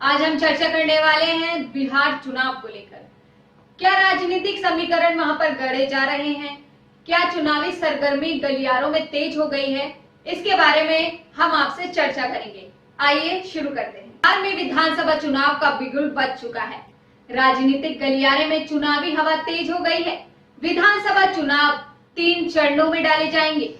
आज हम चर्चा करने वाले हैं बिहार चुनाव को लेकर। क्या राजनीतिक समीकरण वहां पर गढ़े जा रहे हैं? क्या चुनावी सरगर्मी गलियारों में तेज हो गई है? इसके बारे में हम आपसे चर्चा करेंगे। आइए शुरू करते हैं। बिहार में विधानसभा चुनाव का बिगुल बज चुका है। राजनीतिक गलियारे में चुनावी हवा तेज हो गई है। विधानसभा चुनाव 3 चरणों में डाले जाएंगे।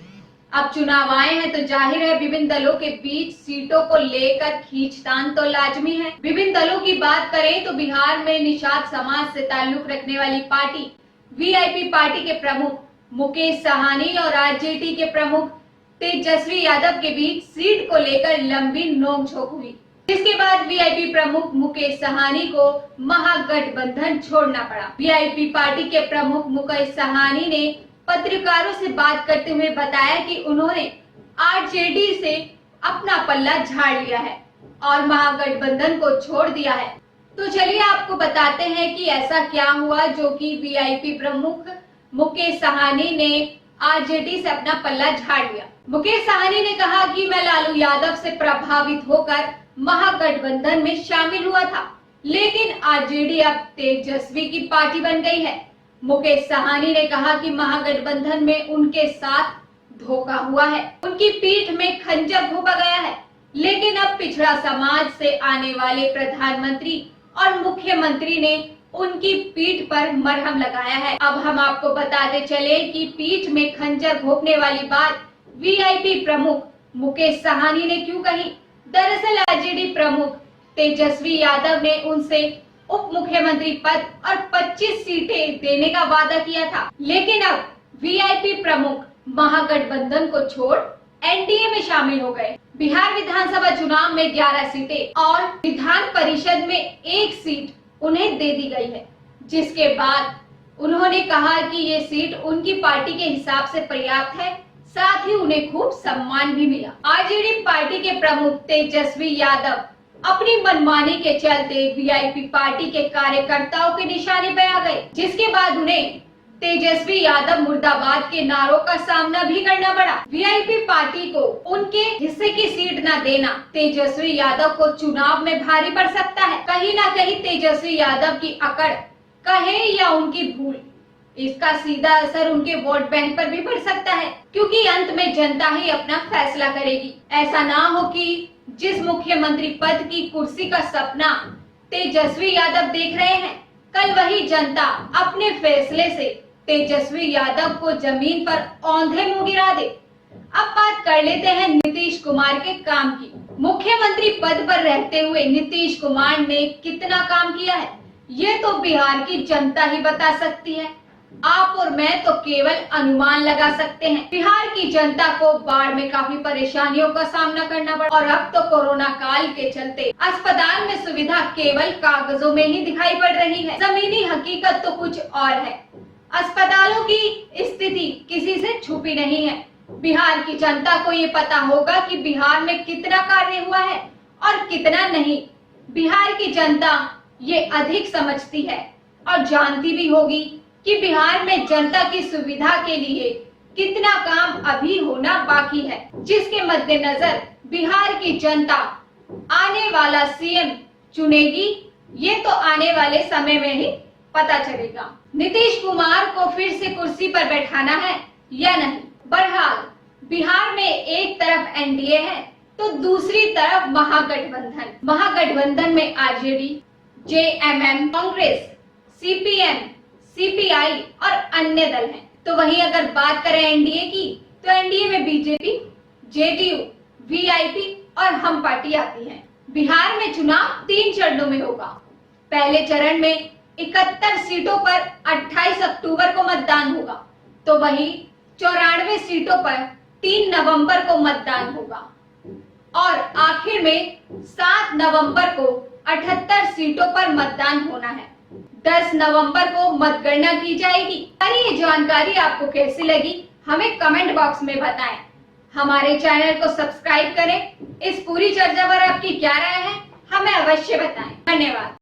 अब चुनाव आए हैं तो जाहिर है विभिन्न दलों के बीच सीटों को लेकर खींचतान तो लाजमी है। विभिन्न दलों की बात करें तो बिहार में निषाद समाज से ताल्लुक रखने वाली पार्टी वीआईपी पार्टी के प्रमुख मुकेश साहनी और आरजेडी के प्रमुख तेजस्वी यादव के बीच सीट को लेकर लंबी नोकझोंक हुई, जिसके बाद वीआईपी प्रमुख मुकेश साहनी को महागठबंधन छोड़ना पड़ा। वीआईपी पार्टी के प्रमुख मुकेश साहनी ने पत्रकारों से बात करते हुए बताया कि उन्होंने आरजेडी से अपना पल्ला झाड़ लिया है और महागठबंधन को छोड़ दिया है। तो चलिए आपको बताते हैं कि ऐसा क्या हुआ जो कि वीआईपी प्रमुख मुकेश साहनी ने आरजेडी से अपना पल्ला झाड़ लिया। मुकेश साहनी ने कहा कि मैं लालू यादव से प्रभावित होकर महागठबंधन में शामिल हुआ था, लेकिन आरजेडी अब तेजस्वी की पार्टी बन गई है। मुकेश साहनी ने कहा कि महागठबंधन में उनके साथ धोखा हुआ है, उनकी पीठ में खंजर घोंपा गया है, लेकिन अब पिछड़ा समाज से आने वाले प्रधानमंत्री और मुख्यमंत्री ने उनकी पीठ पर मरहम लगाया है। अब हम आपको बताते चले कि पीठ में खंजर घोंपने वाली बात वीआईपी प्रमुख मुकेश साहनी ने क्यों कही। दरअसल आरजेडी प्रमुख तेजस्वी यादव ने उनसे उप मुख्यमंत्री पद और 25 सीटें देने का वादा किया था, लेकिन अब वीआईपी प्रमुख महागठबंधन को छोड़ एनडीए में शामिल हो गए। बिहार विधानसभा चुनाव में 11 सीटें और विधान परिषद में 1 सीट उन्हें दे दी गई है, जिसके बाद उन्होंने कहा कि ये सीट उनकी पार्टी के हिसाब से पर्याप्त है, साथ ही उन्हें खूब सम्मान भी मिला। आरजेडी पार्टी के प्रमुख तेजस्वी यादव अपनी मनमानी के चलते वीआईपी पार्टी के कार्यकर्ताओं के निशाने पे आ गए, जिसके बाद उन्हें तेजस्वी यादव मुर्दाबाद के नारों का सामना भी करना पड़ा। वीआईपी पार्टी को उनके हिस्से की सीट न देना तेजस्वी यादव को चुनाव में भारी पड़ सकता है। कहीं ना कहीं तेजस्वी यादव की अकड़ कहे या उनकी भूल, इसका सीधा असर उनके वोट बैंक पर भी पड़ सकता है, क्योंकि अंत में जनता ही अपना फैसला करेगी। ऐसा ना हो कि जिस मुख्यमंत्री पद की कुर्सी का सपना तेजस्वी यादव देख रहे हैं, कल वही जनता अपने फैसले से तेजस्वी यादव को जमीन पर औंधे मुंह गिरा दे। अब बात कर लेते हैं नीतीश कुमार के काम की। मुख्यमंत्री पद पर रहते हुए नीतीश कुमार ने कितना काम किया है, ये तो बिहार की जनता ही बता सकती है। आप और मैं तो केवल अनुमान लगा सकते हैं। बिहार की जनता को बाढ़ में काफी परेशानियों का सामना करना पड़ा और अब तो कोरोना काल के चलते अस्पताल में सुविधा केवल कागजों में ही दिखाई पड़ रही है। जमीनी हकीकत तो कुछ और है। अस्पतालों की स्थिति किसी से छुपी नहीं है। बिहार की जनता को ये पता होगा कि बिहार में कितना कार्य हुआ है और कितना नहीं। बिहार की जनता ये अधिक समझती है और जानती भी होगी कि बिहार में जनता की सुविधा के लिए कितना काम अभी होना बाकी है, जिसके मद्देनजर बिहार की जनता आने वाला सीएम चुनेगी, ये तो आने वाले समय में ही पता चलेगा। नीतीश कुमार को फिर से कुर्सी पर बैठाना है या नहीं। बहरहाल बिहार में एक तरफ एनडीए है तो दूसरी तरफ महागठबंधन में RJD, JMM, Congress, CPM, CPI और अन्य दल हैं। तो वहीं अगर बात करें एनडीए की, तो एनडीए में बीजेपी, जेडीयू, वीआईपी और हम पार्टी आती है। बिहार में चुनाव 3 चरणों में होगा। पहले चरण में 71 सीटों पर 28 अक्टूबर को मतदान होगा, तो वहीं 94 सीटों पर 3 नवंबर को मतदान होगा और आखिर में 7 नवंबर को 78 सीटों पर मतदान होना है। 10 नवंबर को मतगणना की जाएगी। ये जानकारी आपको कैसी लगी हमें कमेंट बॉक्स में बताएं। हमारे चैनल को सब्सक्राइब करें। इस पूरी चर्चा पर आपकी क्या राय है हमें अवश्य बताएं। धन्यवाद।